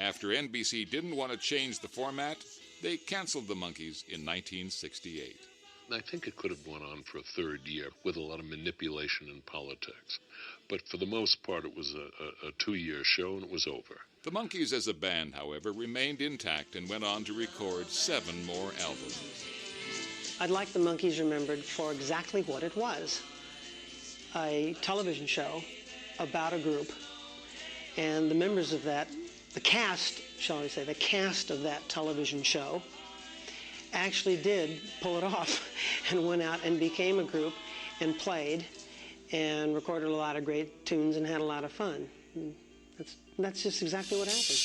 After NBC didn't want to change the format, they canceled the Monkees in 1968. I think it could have gone on for a third year with a lot of manipulation in politics. But for the most part, it was a 2-year show, and it was over. The Monkees as a band, however, remained intact and went on to record 7 more albums. I'd like the Monkees remembered for exactly what it was. A television show about a group, and the members of that, the cast, shall we say, the cast of that television show actually did pull it off and went out and became a group and played and recorded a lot of great tunes and had a lot of fun. And that's just exactly what happened.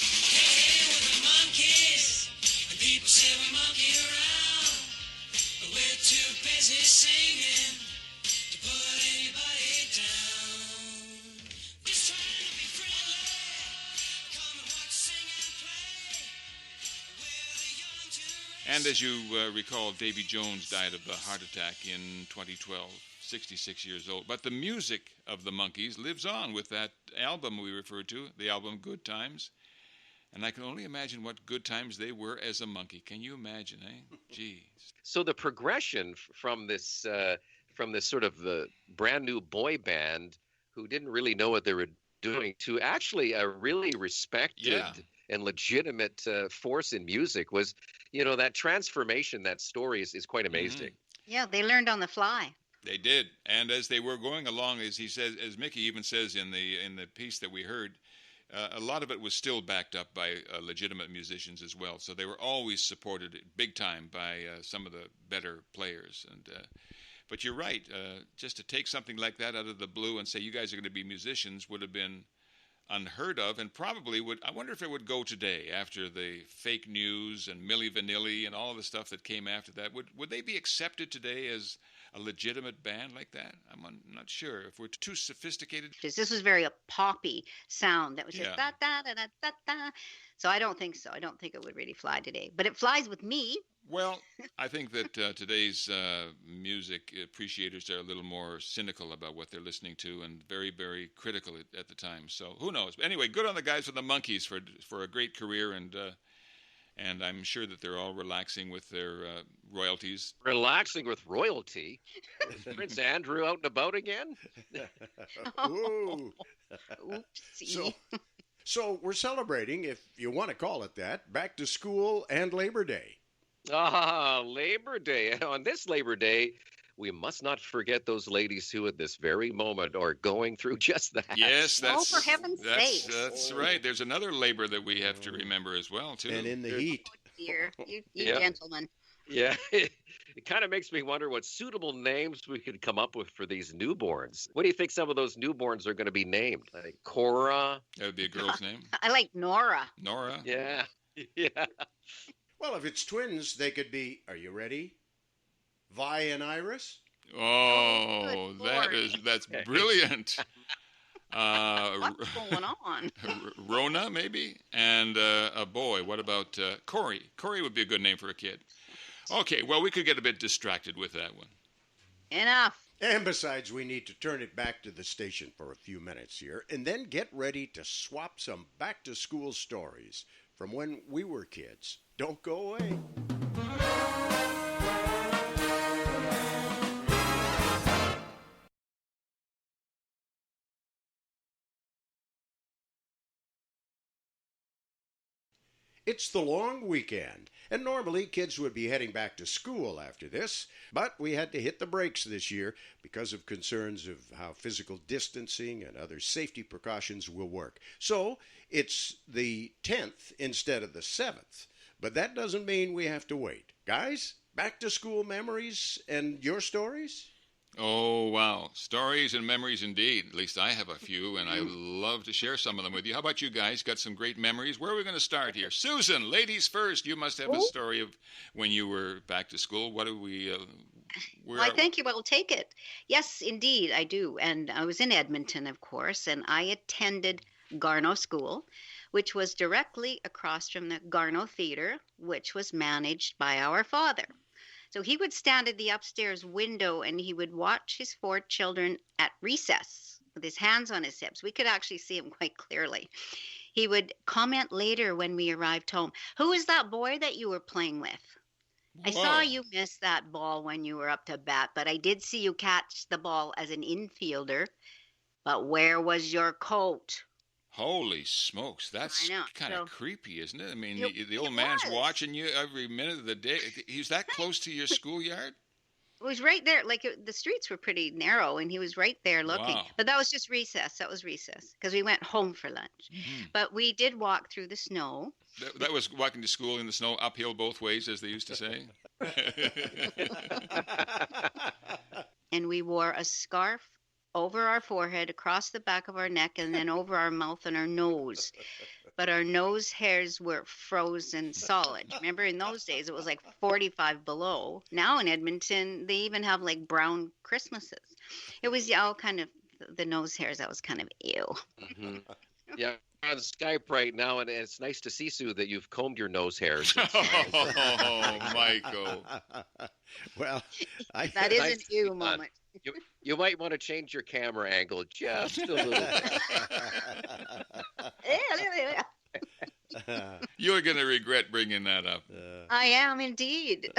And as you recall, Davy Jones died of a heart attack in 2012, 66 years old. But the music of the Monkees lives on with that album we referred to, the album Good Times. And I can only imagine what good times they were as a monkey. Can you imagine, eh? Jeez. So the progression from this sort of the brand new boy band who didn't really know what they were doing to actually a really respected and legitimate force in music was, that transformation, that story is quite amazing. Mm-hmm. Yeah, they learned on the fly. They did. And as they were going along, as he says, as Mickey even says in the piece that we heard, a lot of it was still backed up by legitimate musicians as well. So they were always supported big time by some of the better players. And but you're right. Just to take something like that out of the blue and say you guys are going to be musicians would have been unheard of, and probably would. I wonder if it would go today after the fake news and Milli Vanilli and all the stuff that came after that. Would they be accepted today as a legitimate band like that? I'm not sure if we're too sophisticated. This was very a poppy sound that was just da da da da da da. So I don't think so. I don't think it would really fly today, but it flies with me. Well, I think that today's music appreciators are a little more cynical about what they're listening to and very, very critical at the time. So who knows? But anyway, good on the guys with the Monkees for a great career, and I'm sure that they're all relaxing with their royalties. Relaxing with royalty? Is Prince Andrew out and about again? Ooh. Oopsie. So we're celebrating, if you want to call it that, back to school and Labor Day. Ah, Labor Day. On this Labor Day, we must not forget those ladies who at this very moment are going through just that. Yes, for heaven's sake. That's right. There's another labor that we have to remember as well, too. And in the heat. Oh, dear. You gentlemen. Yeah, it kind of makes me wonder what suitable names we could come up with for these newborns. What do you think some of those newborns are going to be named? Like Cora? That would be a girl's name. I like Nora. Nora? Yeah. Yeah. Well, if it's twins, they could be, are you ready? Vi and Iris? Oh, that's brilliant. What's going on? Rona, maybe? And a boy. What about Corey? Corey would be a good name for a kid. Okay, well, we could get a bit distracted with that one. Enough. And besides, we need to turn it back to the station for a few minutes here, and then get ready to swap some back-to-school stories from when we were kids. Don't go away. It's the long weekend, and normally kids would be heading back to school after this, but we had to hit the brakes this year because of concerns of how physical distancing and other safety precautions will work. So it's the 10th instead of the 7th, but that doesn't mean we have to wait. Guys, back to school memories and your stories? Oh, wow. Stories and memories indeed. At least I have a few, and I love to share some of them with you. How about you guys? Got some great memories? Where are we going to start here? Susan, ladies first. You must have a story of when you were back to school. What do we... Why, thank you. I'll take it. Yes, indeed, I do. And I was in Edmonton, of course, and I attended Garneau School, which was directly across from the Garneau Theatre, which was managed by our father. So he would stand at the upstairs window and he would watch his 4 children at recess with his hands on his hips. We could actually see him quite clearly. he would comment later when we arrived home, "Who is that boy that you were playing with? I saw Whoa. you miss that ball when you were up to bat, but I did see you catch the ball as an infielder. But where was your coat?" Holy smokes, that's I know. kind of So creepy, isn't it? I mean, the it old man's was. watching you every minute of the day. He's that close to your schoolyard? It was right there. Like the streets were pretty narrow, and he was right there looking. Wow. But that was just recess. That was recess because we went home for lunch. Mhm. But we did walk through the snow. That was walking to school in the snow, uphill both ways, as they used to say. And we wore a scarf over our forehead, across the back of our neck, and then over our mouth and our nose. But our nose hairs were frozen solid. Remember, in those days, it was like 45 below. Now in Edmonton, they even have like brown Christmases. It was all kind of the nose hairs. That was kind of ew. Mhm. Yeah, we're on Skype right now, and it's nice to see, Sue, that you've combed your nose hairs. Oh, Michael. Well, That is an Nice to ew see that. moment. You might want to change your camera angle just a little bit. You're going to regret bringing that up. I am indeed.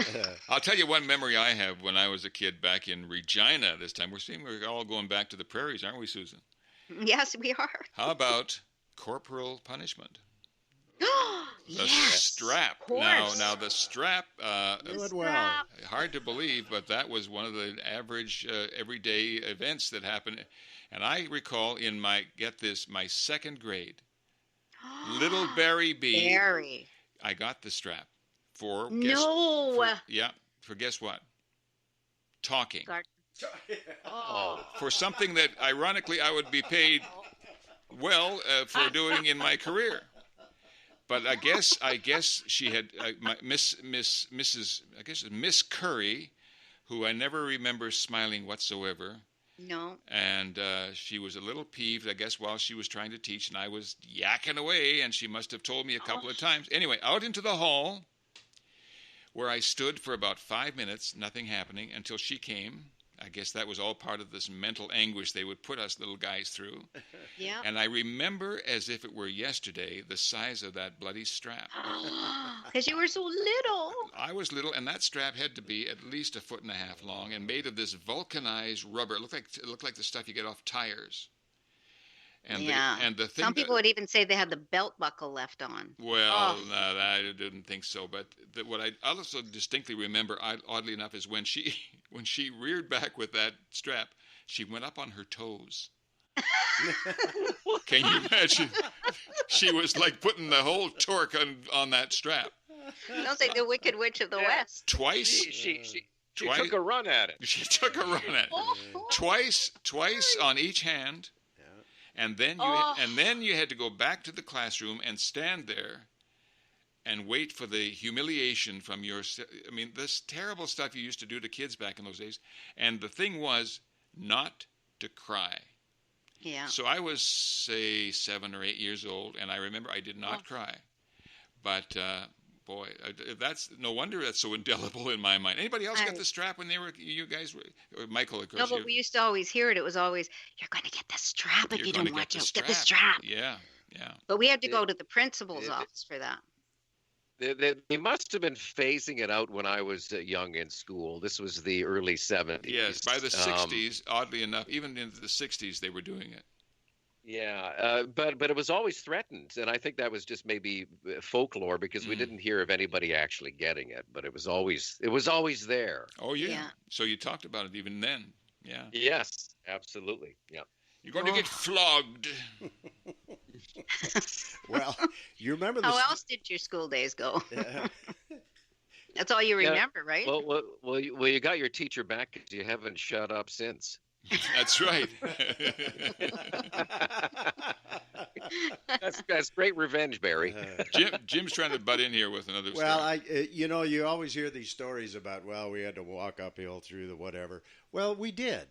I'll tell you one memory I have when I was a kid back in Regina this time. We're all going back to the prairies, aren't we, Susan? Yes, we are. How about corporal punishment? The Yes, strap. of course. Now the strap. Do it Strap. well. Hard to believe, but that was one of the average everyday events that happened. And I recall in my second grade, little Barry B. Barry. I got the strap for No. for guess what? Talking. Gar- Oh, For something that ironically I would be paid well for doing in my career. But I guess she had Miss Curry, who I never remember smiling whatsoever, No. and she was a little peeved, I guess, while she was trying to teach, and I was yakking away, and she must have told me a couple of times. Anyway, out into the hall, where I stood for about 5 minutes, nothing happening, until she came. I guess that was all part of this mental anguish they would put us little guys through. Yeah. And I remember as if it were yesterday the size of that bloody strap. Because you were so little. I was little, and that strap had to be at least 1.5 feet long and made of this vulcanized rubber. It looked like the stuff you get off tires. And Yeah. the thing Some people would even say they had the belt buckle left on. Well, no, I didn't think so. But what I also distinctly remember, oddly enough, is when she reared back with that strap, she went up on her toes. Can you imagine? She was like putting the whole torque on that strap. Sounds like the Wicked Witch of the West. Twice. she Twice- took a run at it. She took a run at it. Twice on each hand. And then you had to go back to the classroom and stand there and wait for the humiliation from this terrible stuff you used to do to kids back in those days. And the thing was not to cry. Yeah. So I was, say, 7 or 8 years old, and I remember I did not cry. But, boy, that's no wonder that's so indelible in my mind. Anybody else got the strap when you guys were, or Michael, of course. No, but we used to always hear it. It was always, "You're going to get the strap if you don't watch out. Get the strap." Yeah. But we had to go to the principal's office for that. They must have been phasing it out when I was young in school. This was the early 70s. Yes, by the 60s, oddly enough, even into the 60s, they were doing it. Yeah, but it was always threatened, and I think that was just maybe folklore because we didn't hear of anybody actually getting it. But it was always there. Oh, yeah. Yeah. So you talked about it even then. Yeah. Yes, absolutely. Yeah. You're going to get flogged. Well, you remember How else did your school days go? That's all you remember, right? Well, you got your teacher back because you haven't shut up since. That's right. That's great revenge, Barry. Jim's trying to butt in here with another story. Well, you always hear these stories about, well, we had to walk uphill through the whatever. Well, we did.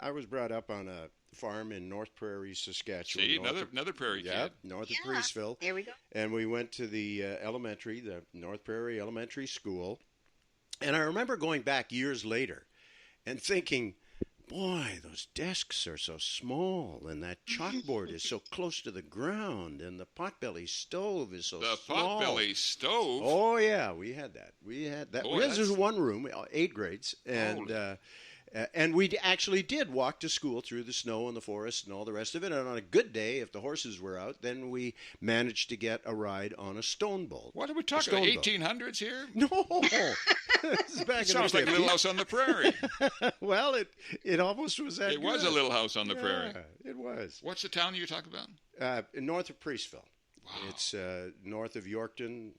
I was brought up on a farm in North Prairie, Saskatchewan. See, another prairie kid. North of Priestville. There we go. And we went to the the North Prairie Elementary School. And I remember going back years later and thinking, boy, those desks are so small, and that chalkboard is so close to the ground, and the potbelly stove is so small. The potbelly stove? Oh, yeah, we had that. Boy, this is one room, 8 grades, and we actually did walk to school through the snow and the forest and all the rest of it. And on a good day, if the horses were out, then we managed to get a ride on a stone boat. What are we talking about? 1800s here? No, this is back it sounds like a Little House on the Prairie. Well, it almost was that. It was a Little House on the Prairie. It was. What's the town you talk about? North of Priestville. Wow. It's north of Yorkton.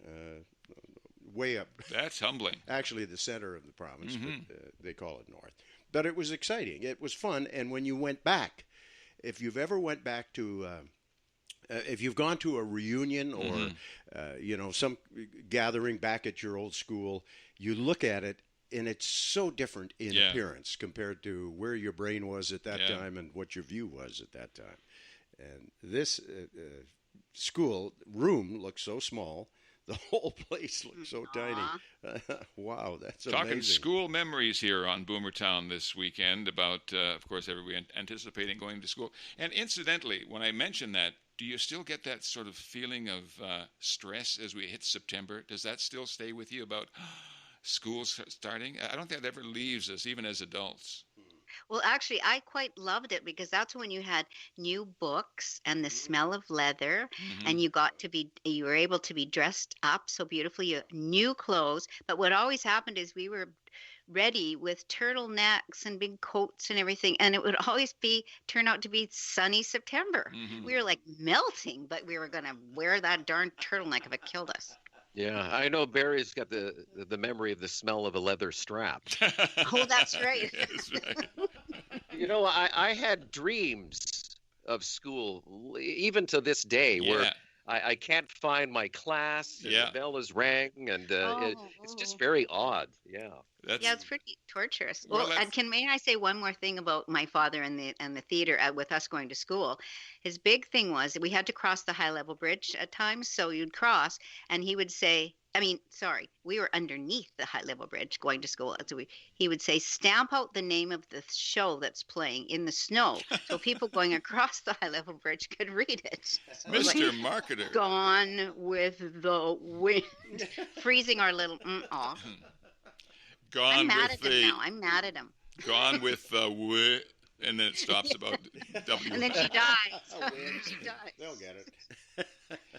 Way up. That's humbling. Actually, the center of the province, but they call it north. But it was exciting. It was fun. And when you went back, if you've ever went back to, if you've gone to a reunion or, some gathering back at your old school, you look at it, and it's so different in appearance compared to where your brain was at that time and what your view was at that time. And this school room looks so small. The whole place looks so tiny. Wow, that's amazing. Talking school memories here on Boomertown this weekend about, of course, everybody anticipating going to school. And incidentally, when I mention that, do you still get that sort of feeling of stress as we hit September? Does that still stay with you about school starting? I don't think that ever leaves us, even as adults. Well, actually, I quite loved it because that's when you had new books and the smell of leather, and you were able to be dressed up so beautifully, new clothes. But what always happened is we were ready with turtlenecks and big coats and everything, and it would always turn out to be sunny September. We were like melting, but we were going to wear that darn turtleneck if it killed us. Yeah, I know Barry's got the memory of the smell of a leather strap. Oh, that's right. That's right. You know, I had dreams of school, even to this day, where I can't find my class, and the bell is rang, and it's just very odd. Yeah. It's pretty torturous. May I say one more thing about my father and the theater with us going to school? His big thing was that we had to cross the high level bridge at times, so you'd cross, and he would say, we were underneath the high level bridge going to school. So he would say, stamp out the name of the show that's playing in the snow, so people going across the high level bridge could read it. Mr. Marketer. Gone with the wind, freezing our little off. I'm mad at him now. I'm mad at him. Gone with the wind, and then it stops about W. And then she dies. She dies. They'll get it.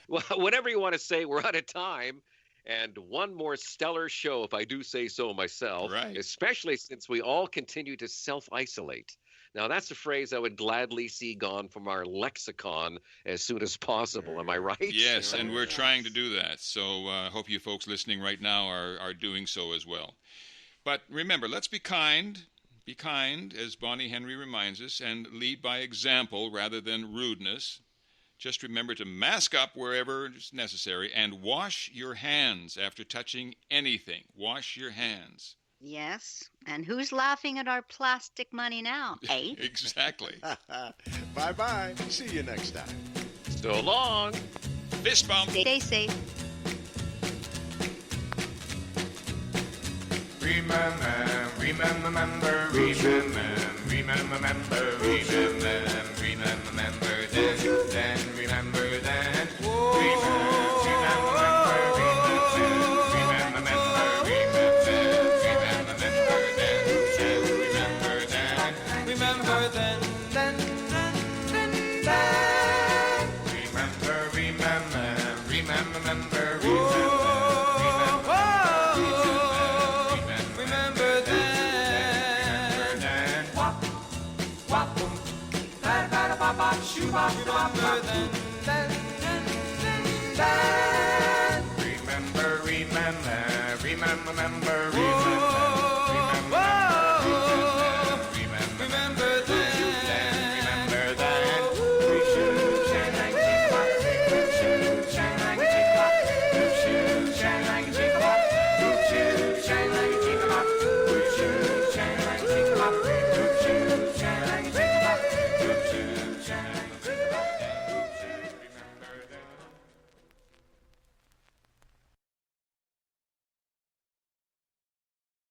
Well, whatever you want to say, we're out of time. And one more stellar show, if I do say so myself, especially since we all continue to self-isolate. Now, that's a phrase I would gladly see gone from our lexicon as soon as possible. Am I right? Yes, and we're trying to do that. So I hope you folks listening right now are doing so as well. But remember, let's be kind, as Bonnie Henry reminds us, and lead by example rather than rudeness. Just remember to mask up wherever it's necessary and wash your hands after touching anything. Wash your hands. Yes, and who's laughing at our plastic money now, eh? Exactly. Bye-bye. See you next time. So long. Fist bump. Stay safe. Remember then. Remember.